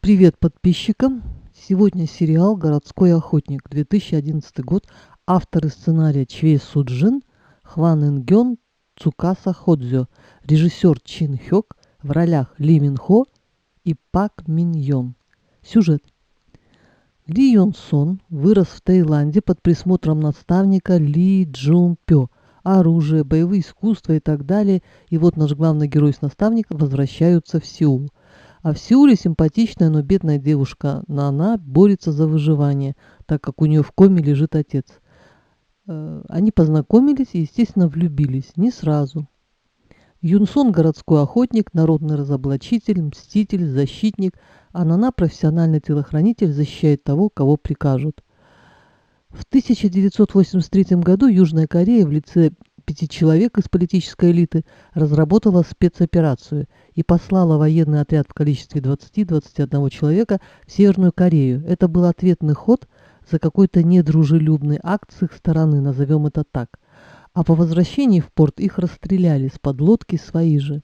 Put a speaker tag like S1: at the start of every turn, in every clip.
S1: Привет подписчикам! Сегодня сериал «Городской охотник», 2011 год. Авторы сценария Чвей Суджин, Хван Ингён, Цукаса Ходзё. Режиссер Чин Хёк. В ролях Ли Мин Хо и Пак Мин Йон. Сюжет. Ли Йон Сон вырос в Таиланде под присмотром наставника Ли Джун Пё. Оружие, боевые искусства и так далее. И вот наш главный герой с наставником возвращаются в Сеул. А в Сеуле симпатичная, но бедная девушка Нана борется за выживание, так как у нее в коме лежит отец. Они познакомились и, естественно, влюбились. Не сразу. Юнсон – городской охотник, народный разоблачитель, мститель, защитник, а Нана – профессиональный телохранитель, защищает того, кого прикажут. В 1983 году Южная Корея в лице 5 человек из политической элиты разработала спецоперацию и послала военный отряд в количестве 20-21 человека в Северную Корею. Это был ответный ход за какой-то недружелюбный акт с их стороны, назовем это так. А по возвращении в порт их расстреляли с подлодки свои же.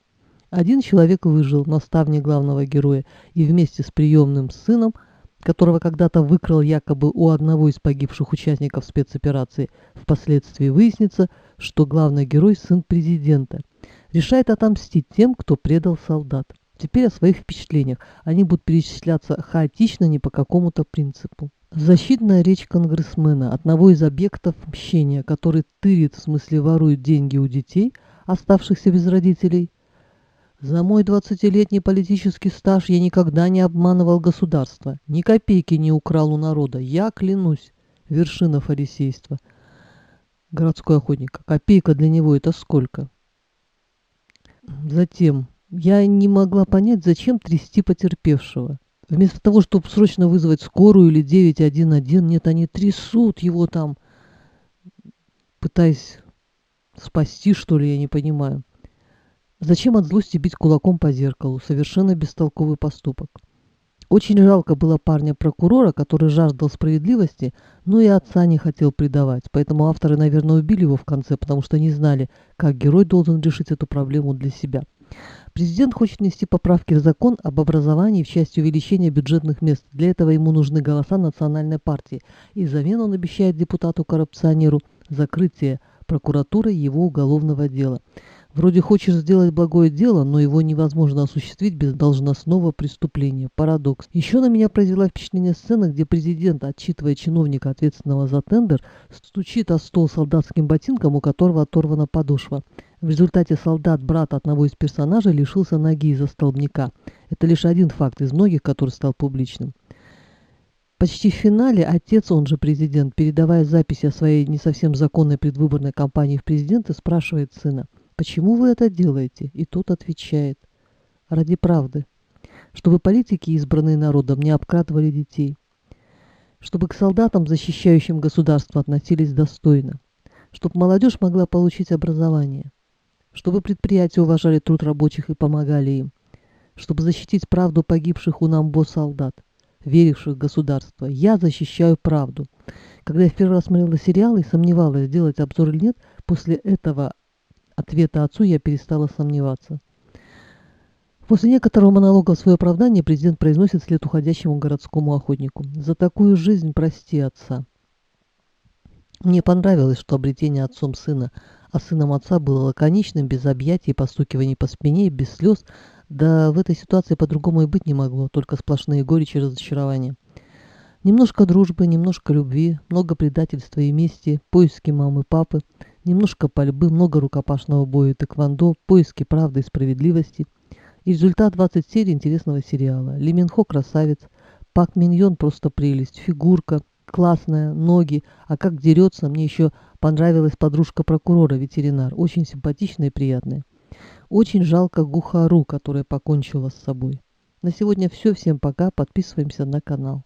S1: Один человек выжил, наставник главного героя, и вместе с приемным сыном, которого когда-то выкрал якобы у одного из погибших участников спецоперации, впоследствии выяснится, что главный герой – сын президента. Решает отомстить тем, кто предал солдат. Теперь о своих впечатлениях. Они будут перечисляться хаотично, не по какому-то принципу. Защитная речь конгрессмена, одного из объектов мщения, который тырит, в смысле ворует деньги у детей, оставшихся без родителей. За мой 20-летний политический стаж я никогда не обманывал государство, ни копейки не украл у народа, я клянусь. Вершина фарисейства. Городской охотник. Копейка для него это сколько? Затем, я не могла понять, зачем трясти потерпевшего. Вместо того, чтобы срочно вызвать скорую или 911, нет, они трясут его там, пытаясь спасти, что ли, я не понимаю. Зачем от злости бить кулаком по зеркалу? Совершенно бестолковый поступок. Очень жалко было парня-прокурора, который жаждал справедливости, но и отца не хотел предавать. Поэтому авторы, наверное, убили его в конце, потому что не знали, как герой должен решить эту проблему для себя. Президент хочет внести поправки в закон об образовании в части увеличения бюджетных мест. Для этого ему нужны голоса национальной партии. И взамен он обещает депутату-коррупционеру закрытие прокуратуры его уголовного дела. Вроде хочешь сделать благое дело, но его невозможно осуществить без должностного преступления. Парадокс. Еще на меня произвела впечатление сцена, где президент, отчитывая чиновника, ответственного за тендер, стучит о стол солдатским ботинком, у которого оторвана подошва. В результате солдат, брат одного из персонажей, лишился ноги из-за столбняка. Это лишь один факт из многих, который стал публичным. Почти в финале отец, он же президент, передавая записи о своей не совсем законной предвыборной кампании в президенты, спрашивает сына: «Почему вы это делаете?» И тот отвечает: «Ради правды. Чтобы политики, избранные народом, не обкрадывали детей. Чтобы к солдатам, защищающим государство, относились достойно. Чтобы молодежь могла получить образование. Чтобы предприятия уважали труд рабочих и помогали им. Чтобы защитить правду погибших у Намбо солдат, веривших в государство. Я защищаю правду». Когда я в первый раз смотрела сериал и сомневалась, делать обзор или нет, после этого ответа отцу я перестала сомневаться. После некоторого монолога в свое оправдание президент произносит вслед уходящему городскому охотнику: «За такую жизнь прости отца». Мне понравилось, что обретение отцом сына, а сыном отца было лаконичным, без объятий, постукиваний по спине, без слез. Да в этой ситуации по-другому и быть не могло, только сплошные горечи и разочарования. Немножко дружбы, немножко любви, много предательства и мести, поиски мамы, папы, немножко пальбы, много рукопашного боя и тэквондо, поиски правды и справедливости. И результат 20 серий интересного сериала. Ли Мин Хо красавец, Пак Мин Йон просто прелесть, фигурка, классная, ноги, а как дерется, мне еще понравилась подружка прокурора, ветеринар, очень симпатичная и приятная. Очень жалко Гухару, которая покончила с собой. На сегодня все, всем пока, подписываемся на канал.